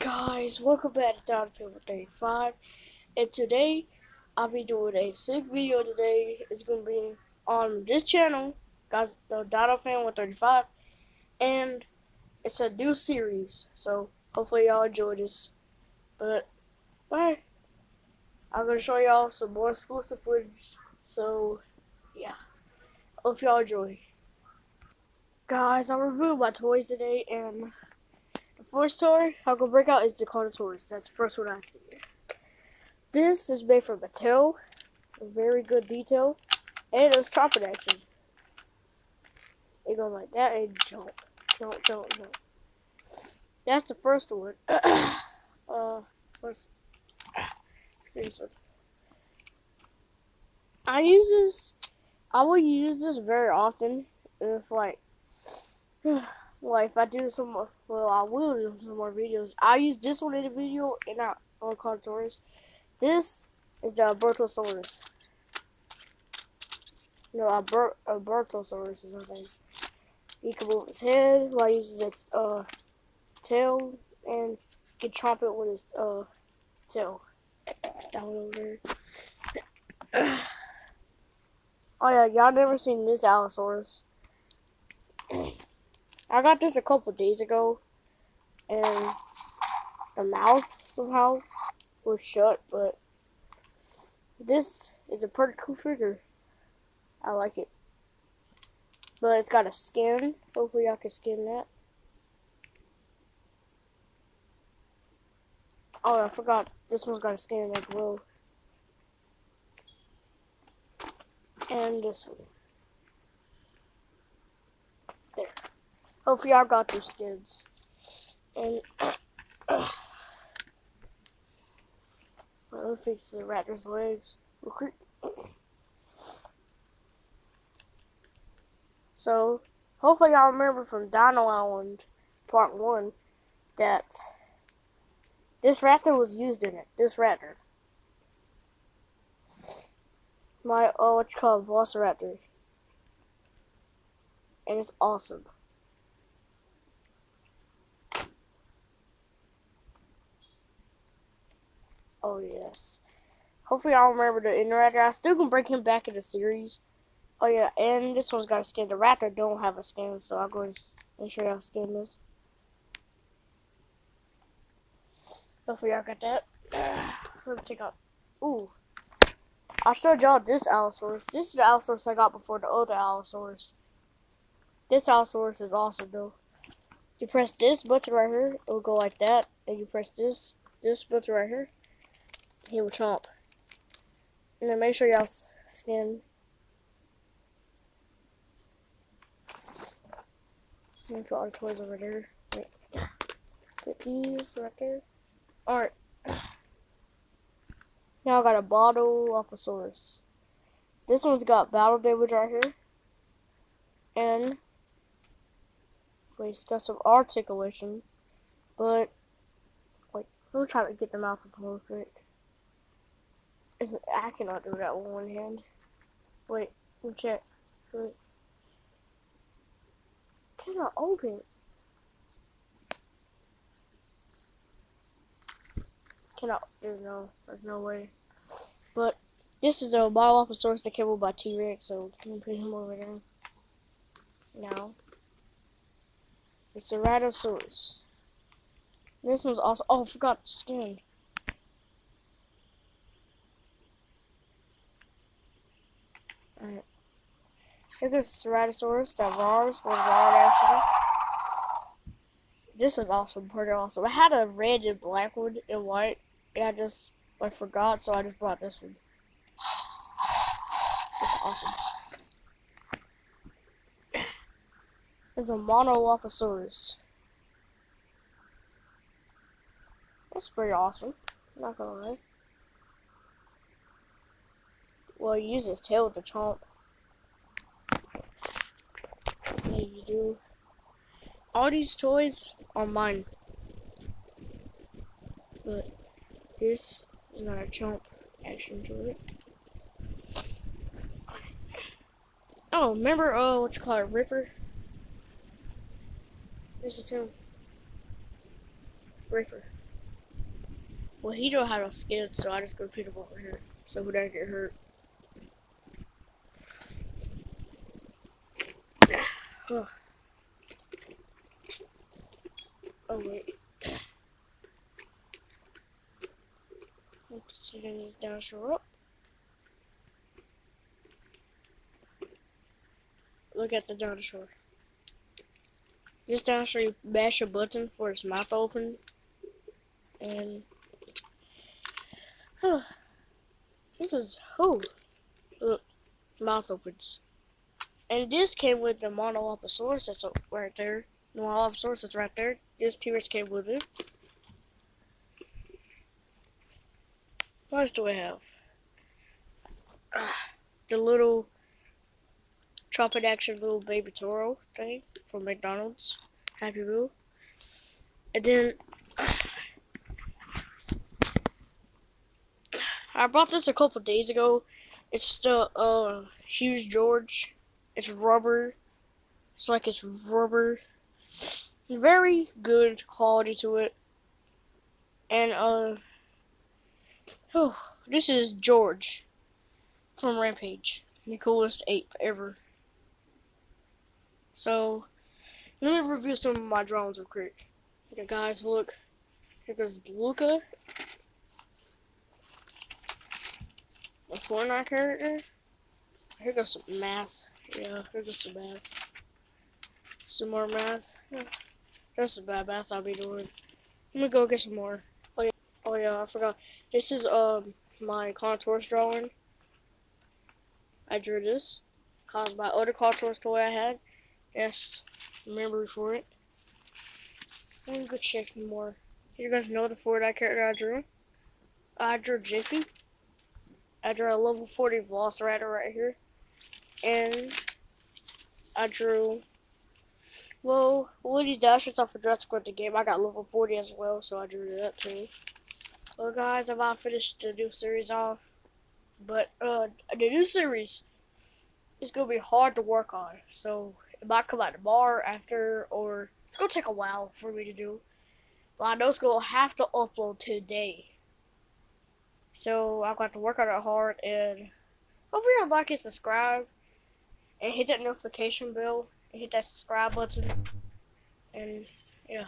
Guys, welcome back to Dino Family 35, and today I'll be doing a sick video today. It's going to be on this channel, guys, the Dino Family 35, and it's a new series, so hopefully y'all enjoy this. But, bye. I'm going to show y'all some more exclusive footage, so, yeah. Hope y'all enjoy. Guys, I'm reviewing my toys today, and the first toy I'm going to break out is the Carnotaurus. That's the first one I see. This is made from Mattel, a very good detail, and it's chopping action. It goes like that and jump. That's the first one. Let's see this one. I will use this very often if like if I do some more, I will do some more videos. I use this one in the video and not on Carnotaurus. This is the Albertosaurus. No, Albertosaurus is something. He can move his head while using its tail, and can chomp it with his tail. Down over there. Oh yeah, y'all never seen this Allosaurus. I got this a couple days ago, and the mouth somehow was shut, but this is a pretty cool figure. I like it. But it's got a skin. Hopefully y'all can skin that. Oh, I forgot. This one's got a skin as well. And this one. There. Hopefully y'all got their skins. And let me fix the raptor's legs real quick. So, hopefully y'all remember from Dino Island Part 1 that this raptor was used in it. This raptor. My, what you call it, Velociraptor. And it's awesome. Oh, yes. Hopefully y'all remember the Indoraptor. I still gonna bring him back in the series. Oh yeah, and this one's got a skin. The raptor don't have a skin, so I'll go and make sure y'all skin this. Hopefully y'all got that. Let me check out. Ooh. I showed y'all this Allosaurus. This is the Allosaurus I got before the other Allosaurus. This Allosaurus is awesome though. You press this button right here, it will go like that. And you press this button right here, he will chomp. And then make sure y'all skin. Let me put all the toys over there. Wait. Put these right there. Alright. Now I got a Bottlophosaurus. This one's got battle damage right here. And it's got some articulation. But wait, let me try to get the mouth up real quick. I cannot do that with one hand. Wait, let me check. Wait. Cannot open. There's no way. But this is a Bottlophosaurus that came over by T-Rex, so let me put him over there. Now, it's a Ceratosaurus. This one's also, oh, I forgot the skin. Alright. Here's the Ceratosaurus that roars for actually. This is awesome, pretty awesome. I had a red and black one and white, and I forgot, so I just brought this one. It's awesome. It's a Monolophosaurus. That's pretty awesome. Not gonna lie. Well, he uses his tail with the chomp. Yeah, you do. All these toys are mine. But this is not a chomp action to it. Oh, remember what you call it, Ripper? This is him. Ripper. Well, he don't have no skin, so I just gonna put him over here so he doesn't get hurt. Oh, oh wait. Let's see this dinosaur up. Look at the dinosaur. This dinosaur, you mash a button for its mouth open, and this is look, mouth opens. And this came with the Monoloposaurus that's right there. The Monoloposaurus is right there. This T-Rex came with it. What else do I have? The little Tropic Action little baby Toro thing from McDonald's. Happy Meal. And then I bought this a couple days ago. It's the Hughes George. It's rubber. It's like it's rubber. Very good quality to it. And this is George from Rampage. The coolest ape ever. So let me review some of my drones real quick. Okay, guys, look. Here goes Luca, the Fortnite character. Here goes some math. Yeah, here goes some math. Some more math. That's some bad math I'll be doing. Let me go get some more. Oh yeah, I forgot. This is my contours drawing. I drew this cause my other contours toy I had. Yes, memory for it. Let me go check more. You guys know the Fortnite character I drew? I drew Jiffy. I drew a level 40 Velociraptor right here. And I drew, well, Woody Dashers off of Jurassic World the game. I got level 40 as well, so I drew that too. Well, guys, I've about finished the new series off. But the new series is going to be hard to work on. So it might come out tomorrow after, or it's going to take a while for me to do. But I know it's going to have to upload today. So I've got to work on it hard, and hope you like and subscribe, and hit that notification bell, and hit that subscribe button, and yeah.